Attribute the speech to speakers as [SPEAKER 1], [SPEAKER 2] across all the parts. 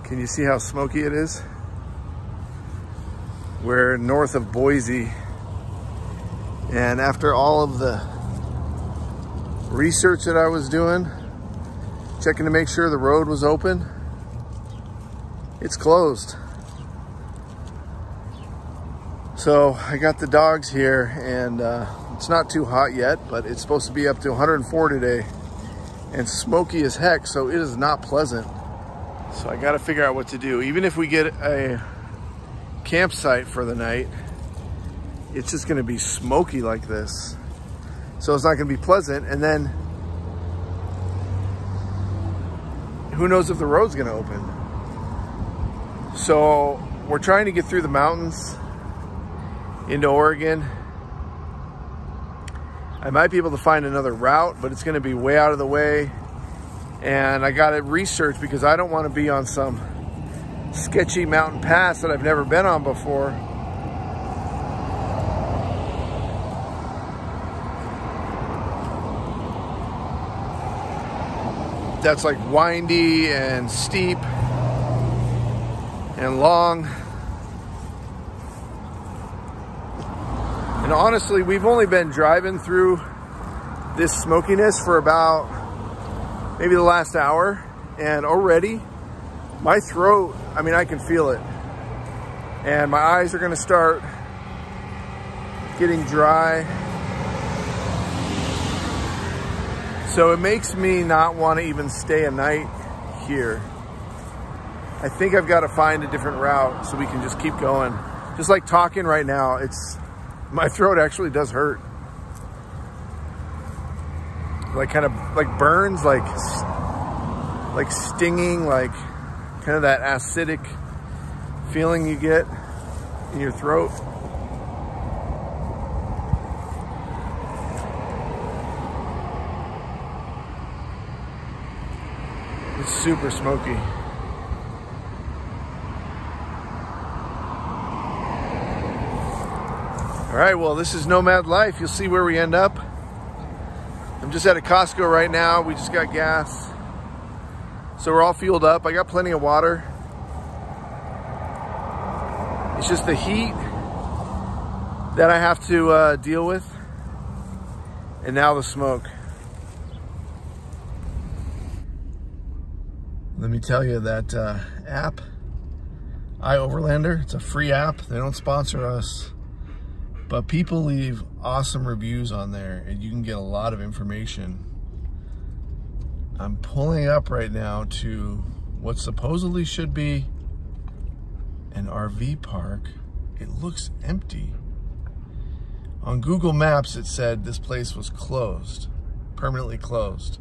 [SPEAKER 1] Can you see how smoky it is? We're north of Boise, and after all of the research that I was doing, checking to make sure the road was open, it's closed. So I got the dogs here, and it's not too hot yet, but it's supposed to be up to 104 today, and smoky as heck, so it is not pleasant. So I got to figure out what to do. Even if we get a campsite for the night, it's just going to be smoky like this, so it's not going to be pleasant. And then who knows if the road's going to open. So we're trying to get through the mountains into Oregon. I might be able to find another route, but it's going to be way out of the way, and I got to research because I don't want to be on some sketchy mountain pass that I've never been on before. That's like windy and steep and long. And honestly, we've only been driving through this smokiness for about maybe the last hour, and already my throat, I mean, I can feel it. And my eyes are gonna start getting dry. So it makes me not wanna even stay a night here. I think I've gotta find a different route so we can just keep going. Just like talking right now, my throat actually does hurt. Like kind of like burns, like stinging, like kind of that acidic feeling you get in your throat. It's super smoky. All right, well, this is Nomad Life. You'll see where we end up. I'm just at a Costco right now. We just got gas. So we're all fueled up. I got plenty of water. It's just the heat that I have to deal with. And now the smoke. Let me tell you that app, iOverlander, it's a free app. They don't sponsor us, but people leave awesome reviews on there, and you can get a lot of information. I'm pulling up right now to what supposedly should be an RV park. It looks empty. On Google Maps, it said this place was closed, permanently closed.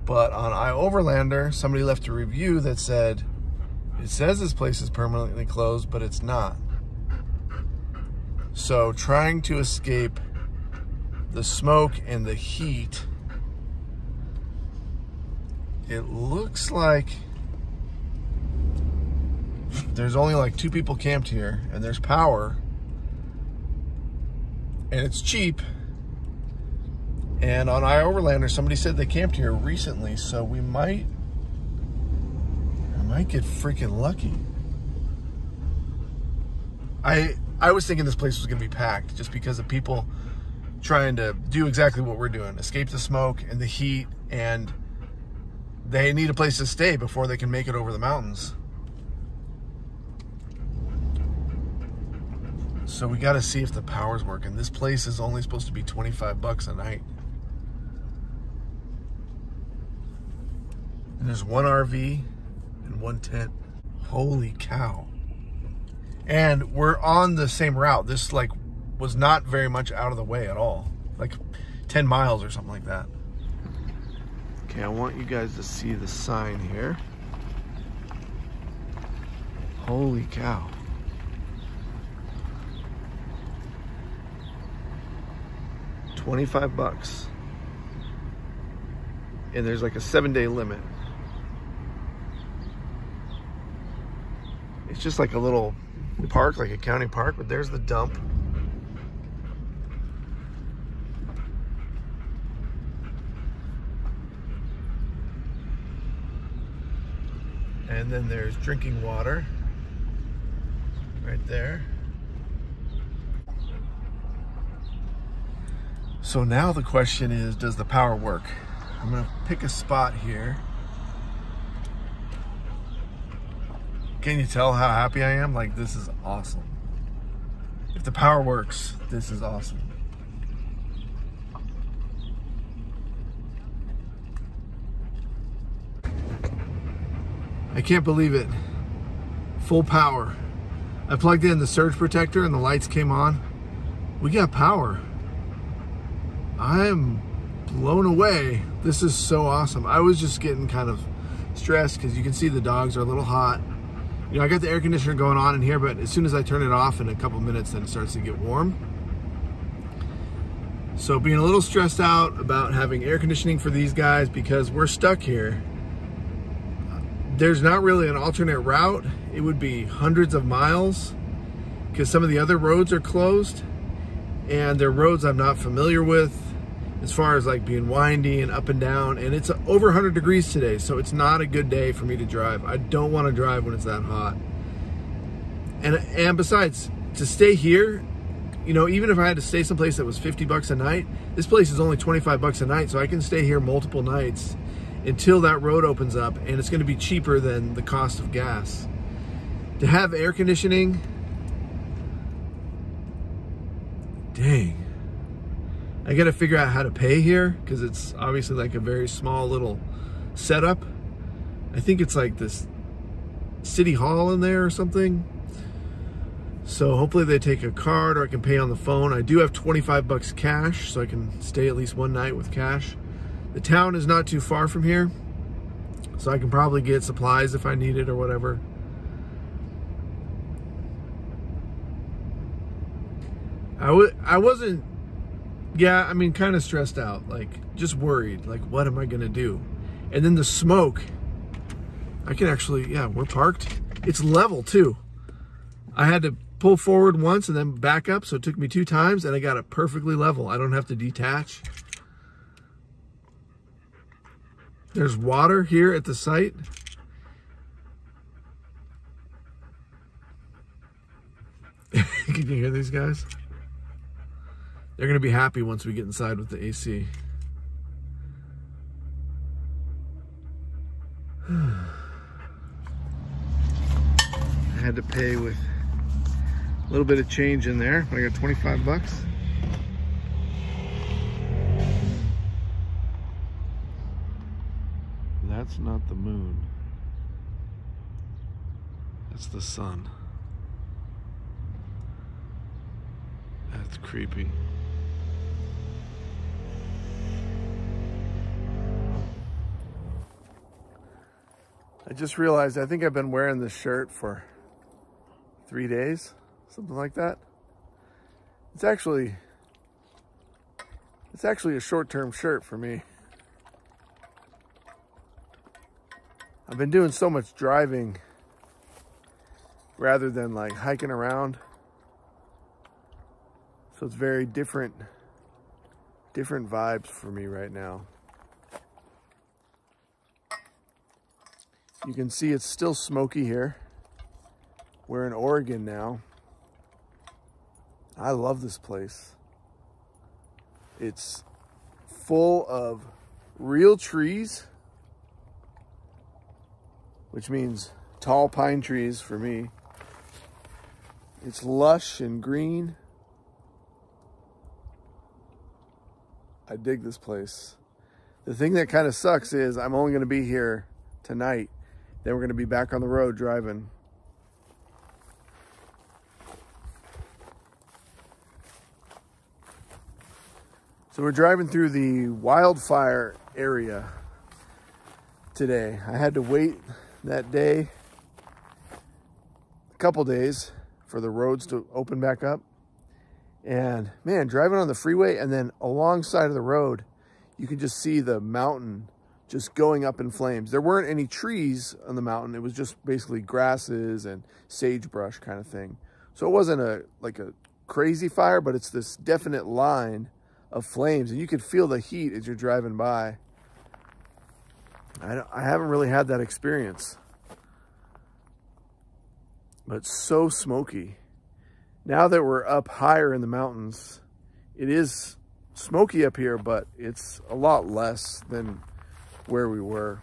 [SPEAKER 1] But on iOverlander, somebody left a review that said, it says this place is permanently closed, but it's not. So trying to escape the smoke and the heat, it looks like there's only like 2 people camped here, and there's power, and it's cheap. And on iOverlander, somebody said they camped here recently, so I might get freaking lucky. I was thinking this place was gonna be packed just because of people trying to do exactly what we're doing, escape the smoke and the heat, and they need a place to stay before they can make it over the mountains. So we gotta see if the power's working. This place is only supposed to be 25 bucks a night. And there's 1 RV and 1 tent. Holy cow. And we're on the same route. This like was not very much out of the way at all. Like 10 miles or something like that. Okay, I want you guys to see the sign here. Holy cow. $25. And there's like a 7-day limit. It's just like a little park, like a county park, but there's the dump. And then there's drinking water right there. So now the question is, does the power work? I'm gonna pick a spot here. Can you tell how happy I am? Like, this is awesome. If the power works, this is awesome. I can't believe it. Full power. I plugged in the surge protector and the lights came on. We got power. I'm blown away. This is so awesome. I was just getting kind of stressed because you can see the dogs are a little hot. You know, I got the air conditioner going on in here, but as soon as I turn it off in a couple minutes, then it starts to get warm. So being a little stressed out about having air conditioning for these guys because we're stuck here. There's not really an alternate route. It would be hundreds of miles because some of the other roads are closed and they're roads I'm not familiar with as far as like being windy and up and down, and it's over 100 degrees today, so it's not a good day for me to drive. I don't want to drive when it's that hot. And besides, to stay here, you know, even if I had to stay someplace that was 50 bucks a night, this place is only 25 bucks a night, so I can stay here multiple nights until that road opens up, and it's going to be cheaper than the cost of gas. To have air conditioning, dang. I got to figure out how to pay here because it's obviously like a very small little setup. I think it's like this city hall in there or something. So hopefully they take a card or I can pay on the phone. I do have 25 bucks cash, so I can stay at least one night with cash. The town is not too far from here, so I can probably get supplies if I need it or whatever. I wasn't, yeah, I mean, kind of stressed out, like just worried, like what am I gonna do? And then the smoke, I can actually, yeah, we're parked. It's level too. I had to pull forward once and then back up, so it took me 2 times and I got it perfectly level. I don't have to detach. There's water here at the site. Can you hear these guys? They're gonna be happy once we get inside with the AC. I had to pay with a little bit of change in there. I got 25 bucks. That's not the moon. That's the sun. That's creepy. I just realized I think I've been wearing this shirt for 3 days, something like that. It's actually a short-term shirt for me. I've been doing so much driving rather than like hiking around. So it's very different vibes for me right now. You can see it's still smoky here. We're in Oregon now. I love this place. It's full of real trees, which means tall pine trees for me. It's lush and green. I dig this place. The thing that kind of sucks is I'm only going to be here tonight. Then we're going to be back on the road driving. So we're driving through the wildfire area today. I had to wait that day, a couple days, for the roads to open back up. And man, driving on the freeway and then alongside of the road, you can just see the mountain just going up in flames. There weren't any trees on the mountain. It was just basically grasses and sagebrush kind of thing. So it wasn't like a crazy fire, but it's this definite line of flames, and you could feel the heat as you're driving by. I haven't really had that experience. but so smoky. Now that we're up higher in the mountains, it is smoky up here, but it's a lot less than where we were.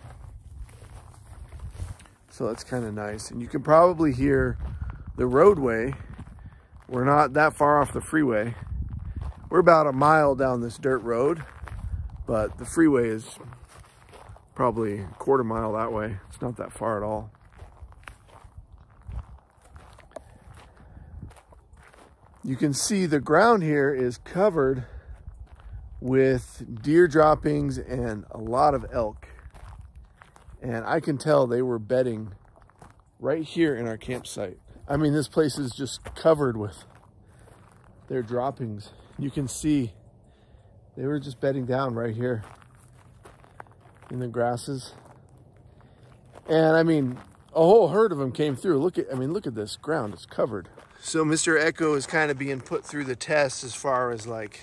[SPEAKER 1] So that's kind of nice. And you can probably hear the roadway. We're not that far off the freeway. We're about a mile down this dirt road, but the freeway is probably a quarter mile that way. It's not that far at all. You can see the ground here is covered with deer droppings and a lot of elk. And I can tell they were bedding right here in our campsite. I mean, this place is just covered with their droppings. You can see they were just bedding down right here in the grasses. And I mean, a whole herd of them came through. Look at this ground, it's covered. So Mr. Echo is kind of being put through the test as far as like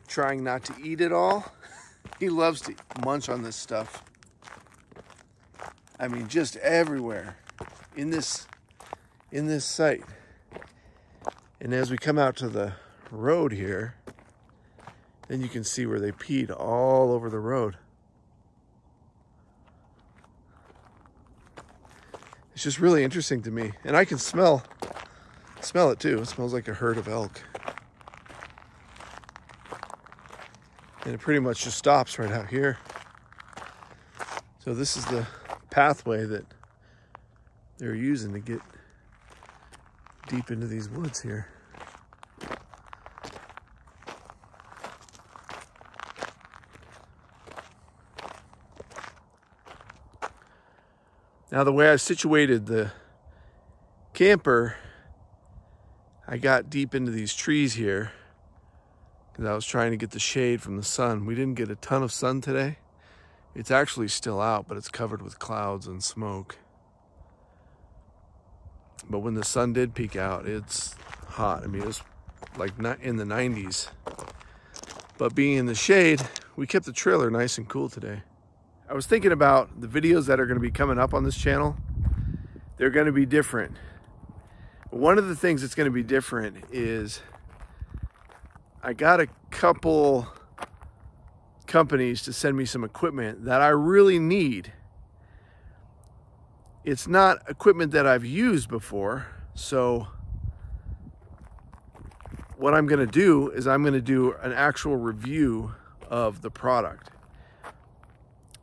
[SPEAKER 1] trying not to eat it all. He loves to munch on this stuff. I mean, just everywhere in this site. And as we come out to the road here, then you can see where they peed all over the road. It's just really interesting to me. And I can smell it too. It smells like a herd of elk. And it pretty much just stops right out here. So this is the pathway that they're using to get deep into these woods here. Now the way I situated the camper, I got deep into these trees here because I was trying to get the shade from the sun. We didn't get a ton of sun today. It's actually still out, but it's covered with clouds and smoke. But when the sun did peek out, it's hot. I mean, it was like in the 90s. But being in the shade, we kept the trailer nice and cool today. I was thinking about the videos that are going to be coming up on this channel. They're going to be different. One of the things that's going to be different is I got a couple companies to send me some equipment that I really need. It's not equipment that I've used before, so what I'm going to do is I'm going to do an actual review of the product.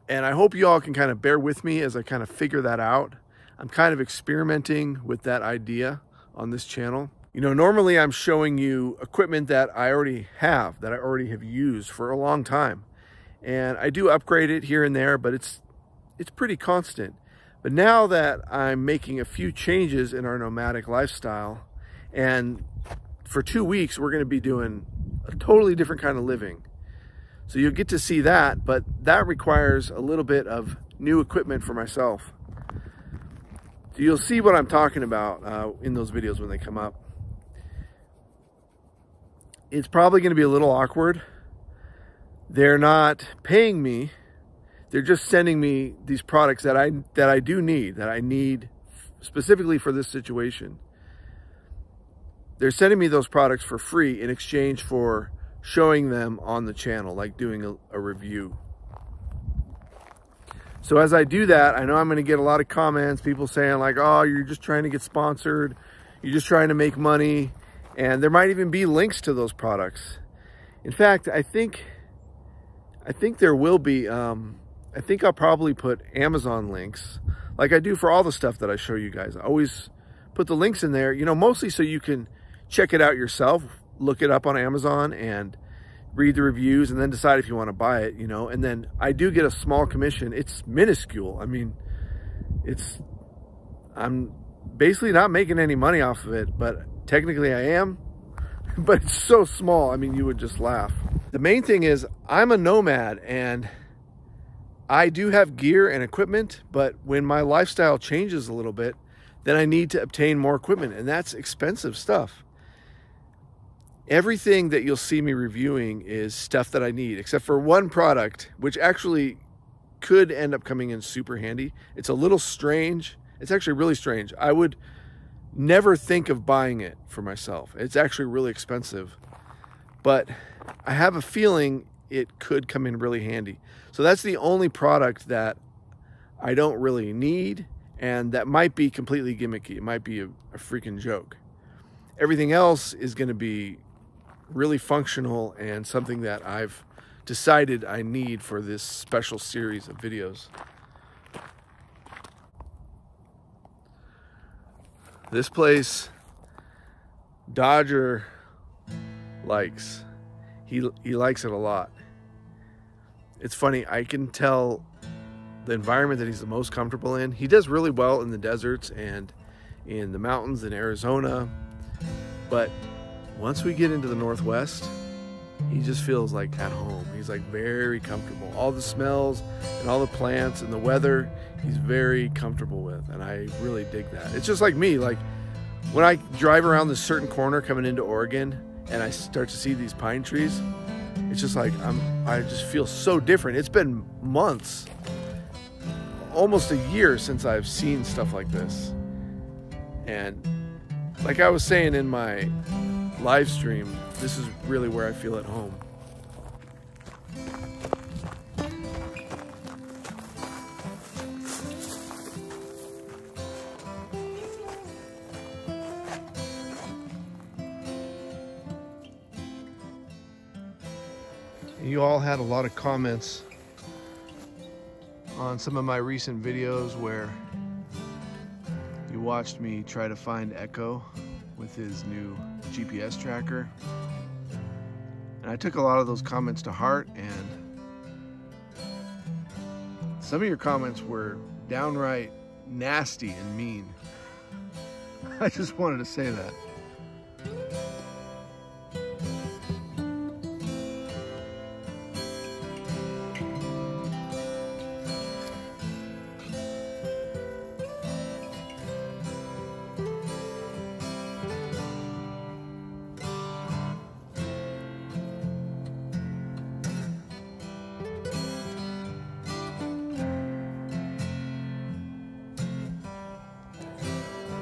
[SPEAKER 1] And I hope you all can kind of bear with me as I kind of figure that out. I'm kind of experimenting with that idea on this channel. You know, normally I'm showing you equipment that I already have used for a long time. And I do upgrade it here and there, but it's pretty constant. But now that I'm making a few changes in our nomadic lifestyle, and for 2 weeks, we're going to be doing a totally different kind of living. So you'll get to see that, but that requires a little bit of new equipment for myself. So you'll see what I'm talking about in those videos when they come up. It's probably going to be a little awkward. They're not paying me. They're just sending me these products that I need specifically for this situation. They're sending me those products for free in exchange for showing them on the channel, like doing a review. So as I do that, I know I'm going to get a lot of comments, people saying like, oh, you're just trying to get sponsored, you're just trying to make money, and there might even be links to those products. In fact, I think there will be, I think I'll probably put Amazon links like I do for all the stuff that I show you guys. I always put the links in there, you know, mostly so you can check it out yourself, look it up on Amazon and read the reviews and then decide if you want to buy it, you know. And then I do get a small commission. It's minuscule. I mean, I'm basically not making any money off of it, but technically I am, but it's so small. I mean, you would just laugh. The main thing is I'm a nomad and I do have gear and equipment, but when my lifestyle changes a little bit, then I need to obtain more equipment, and that's expensive stuff. Everything that you'll see me reviewing is stuff that I need, except for one product, which actually could end up coming in super handy. It's a little strange, It's actually really strange. I would never think of buying it for myself. It's actually really expensive, but I have a feeling it could come in really handy. So that's the only product that I don't really need, and that might be completely gimmicky. It might be a freaking joke. Everything else is going to be really functional and something that I've decided I need for this special series of videos. This place, Dodger likes. He likes it a lot. It's funny, I can tell the environment that he's the most comfortable in. He does really well in the deserts and in the mountains in Arizona, but once we get into the Northwest, he just feels like at home. He's like very comfortable. All the smells and all the plants and the weather, he's very comfortable with, and I really dig that. It's just like me, like when I drive around this certain corner coming into Oregon and I start to see these pine trees, it's just like I just feel so different. It's been months, almost a year since I've seen stuff like this. And like I was saying in my live stream, this is really where I feel at home. You all had a lot of comments on some of my recent videos where you watched me try to find Echo with his new GPS tracker. And I took a lot of those comments to heart, and some of your comments were downright nasty and mean. I just wanted to say that.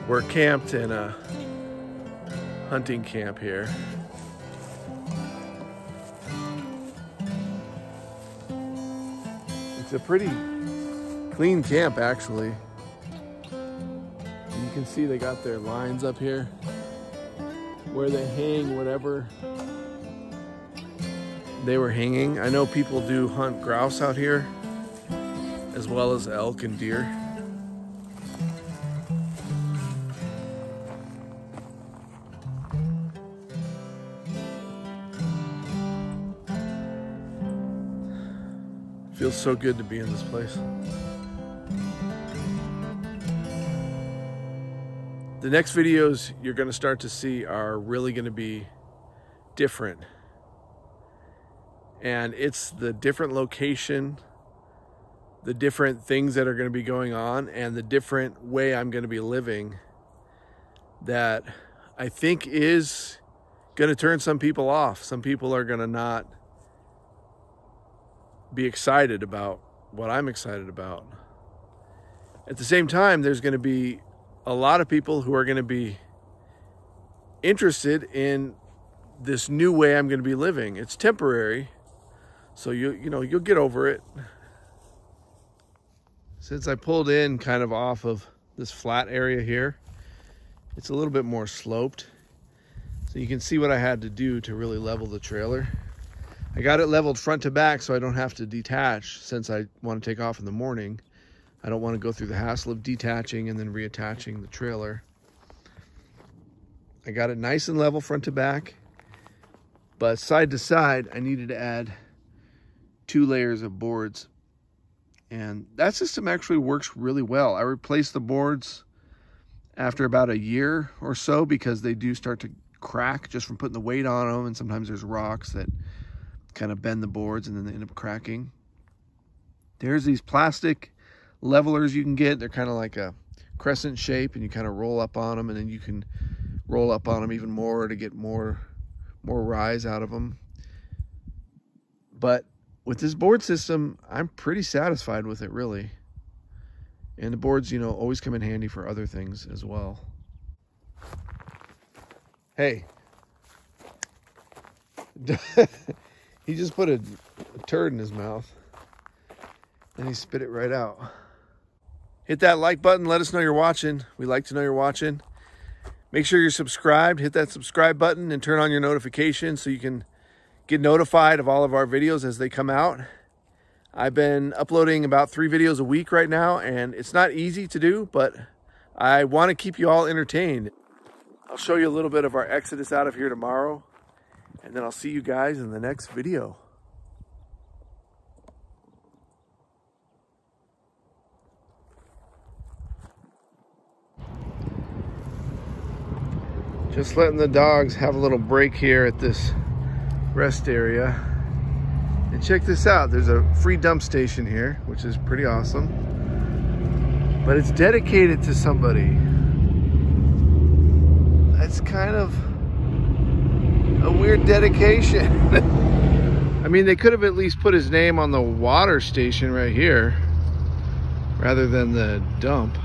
[SPEAKER 1] We're camped in a hunting camp here. It's a pretty clean camp, actually. And you can see they got their lines up here where they hang whatever they were hanging. I know people do hunt grouse out here, as well as elk and deer. Feels so good to be in this place. The next videos you're going to start to see are really going to be different. And it's the different location, the different things that are going to be going on, and the different way I'm going to be living that I think is going to turn some people off. Some people are going to not be excited about what I'm excited about. At the same time, there's going to be a lot of people who are going to be interested in this new way I'm going to be living. It's temporary, so you'll get over it. Since I pulled in kind of off of this flat area here, it's a little bit more sloped, so you can see what I had to do to really level the trailer. I got it leveled front to back so I don't have to detach, since I want to take off in the morning. I don't want to go through the hassle of detaching and then reattaching the trailer. I got it nice and level front to back, but side to side I needed to add 2 layers of boards. And that system actually works really well. I replaced the boards after about a year or so because they do start to crack just from putting the weight on them, and sometimes there's rocks that kind of bend the boards and then they end up cracking. There's these plastic levelers you can get. They're kind of like a crescent shape, and you kind of roll up on them, and then you can roll up on them even more to get more rise out of them. But with this board system, I'm pretty satisfied with it, really. And the boards, you know, always come in handy for other things as well. Hey. He just put a turd in his mouth and he spit it right out. Hit that like button. Let us know you're watching. We like to know you're watching. Make sure you're subscribed. Hit that subscribe button and turn on your notifications so you can get notified of all of our videos as they come out. I've been uploading about 3 videos a week right now, and it's not easy to do, but I want to keep you all entertained. I'll show you a little bit of our exodus out of here tomorrow, and then I'll see you guys in the next video. Just letting the dogs have a little break here at this rest area. And check this out, there's a free dump station here, which is pretty awesome. But it's dedicated to somebody. That's kind of a weird dedication. I mean, they could have at least put his name on the water station right here, rather than the dump.